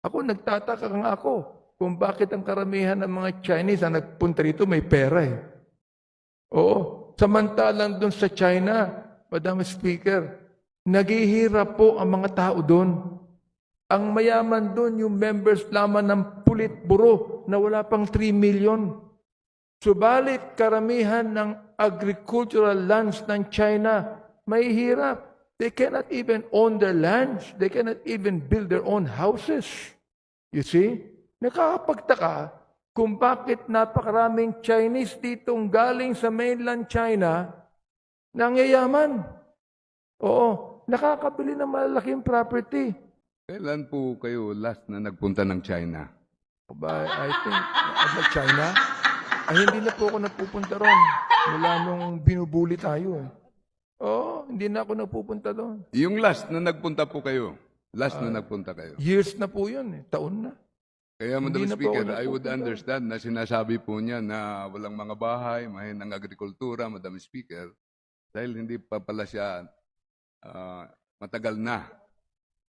Ako, nagtataka nga ako kung bakit ang karamihan ng mga Chinese na nagpunta rito may pera eh. Oo. Samantalang doon sa China, Madam Speaker, naghihirap po ang mga tao doon. Ang mayaman doon, yung members lamang ng Politburo na wala pang 3 million. Subalit karamihan ng agricultural lands ng China, may hirap. They cannot even own their lands. They cannot even build their own houses. You see? Nakakapagtaka kung bakit napakaraming Chinese ditong galing sa mainland China nangyayaman. Oo, nakakabili ng malalaking property. Kailan po kayo last na nagpunta ng China? I think, China? Ay, hindi na po ako napupunta ron. Mula nung binubuli tayo eh. Oo, hindi na ako napupunta doon. Yung last na nagpunta po kayo, last na nagpunta kayo. Years na po yun eh. Taon na. Kaya, Hindi Madam na po Speaker, ako I would napupunta. understand na sinasabi po niya na walang mga bahay, mahinang agrikultura, Madam Speaker, dahil hindi pa pala siya matagal na